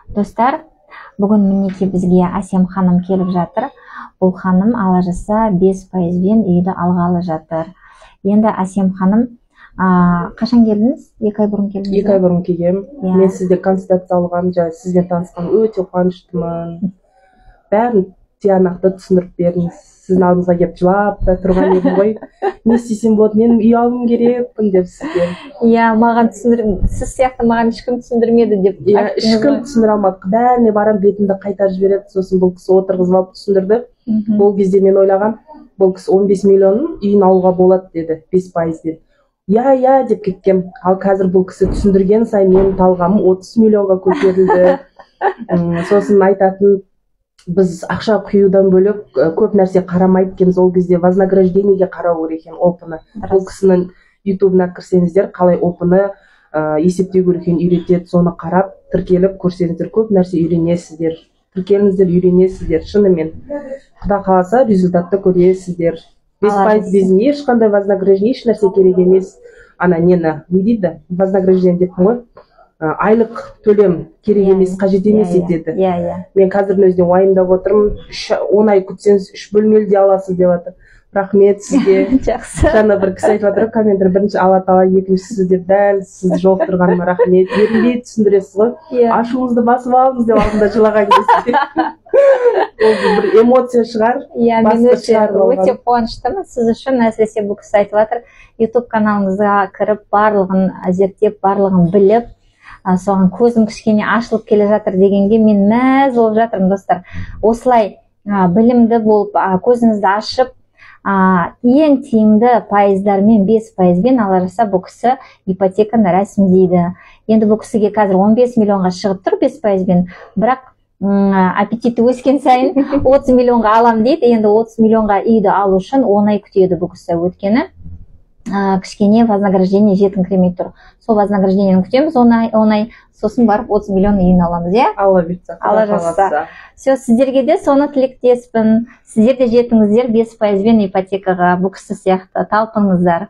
Достар, бүгін мінеки бізге Әсем ханым келіп жатыр. Бұл ханым ала жаса 5%-бен үйді алғалы жатыр. Енді Әсем ханым, қашан келдіңіз? 2 ай бұрын келдіңіз? 2 ай бұрын келгем. Мен сізде консультация алғам, сізбен танысқам өте қуаныштымын. Бәрін тиянақты түсіндіріп бердіңіз. Сіздің алдыңызға келіп жылап та тұрған едім ғой. Не істесем болады, мен үй алуым керекпін деп сізге. Маған сіз сияқты маған ешкім түсіндірмеді деп. Ешкім түсіндіре алмады. Бәріне барам, бетімді қайта жібереді. Сосын бұл кісі отырғызып алып түсіндірді. Ол кезде мен ойлағам, бұл кісі 15 миллионның үйін алуға болады деді, 5%-бен. Я деп кеткем. Ал қазір бұл кісі түсіндірген сайын менің талғамым 30 миллионға көтерілді. Сосын айтатын, біз ақша құюдан бөлек көп нәрсе қарамайды екенбіз. Ол кезде вознаграждениеге қарау керек екен, опыны. Бұл кісінің ютубына кірсеңіздер, қалай опыны есептеу керек екенін үйретеді. Соны қарап, тіркеліп көрсеңіздер, көп нәрсе үйренесіздер. Тіркеліңіздер, үйренесіздер. Шынымен Құда қаласа результатты көресіздер. 5% безін ешқандай вознаграждение, еш нәрсе керек емес. Не дейді? Вознаграждение деппін ғой. Айлық төлем керек емес, қажет емес етеді. Мен қазірдің өзіне уайымдап отырмын. 10 ай күтсеңіз 3 бөлмелі де аласыз деп жатыр. Рахмет сізге. Жақсы. Жаңа бір кісі айтып жатыр, комментарий бірінші Алла-Тағала, екіншісі деп, дәл сіз жолықтырғаныма рахмет. Ерінбей түсіндіресіз ғой. Ашуыңызды басып алыңыз деп алдында жылаған кезде. Ол бір эмоция шығар. Мен өте қуаныштымын сіз үшін. Әсіресе бұл кісі айтып жатыр, YouTube каналыңызға кіріп, барлығын зерттеп, барлығын біліп, соған көзім кішкене ашылып келе жатыр дегенге мен мәз болып жатырмын, достар. Осылай білімді болып, көзіңізді ашып, ең тиімді пайыздармен 5%-бен ала жаса бұл кісі ипотеканы рәсімдейді. Енді бұл кісіге қазір 15 миллионға шығып тұр 5%-бен, бірақ аппетиті өскен сайын 30 миллионға алам дейді. Енді 30 миллионға үйді алу үшін 10 ай күтеді бұл кісі, өткені кішкене вознаграждение жетіңкіремей тұр. Сол вознаграждениені күтеміз 10 ай, сосын барып 30 миллион үйін аламыз, Алла бұйыртса. Алла жазса. Сіздерге де соны тілектеспін. Сіздер де жетіңіздер 5%-бен ипотекаға, бұл кісі сияқты талпыныңыздар.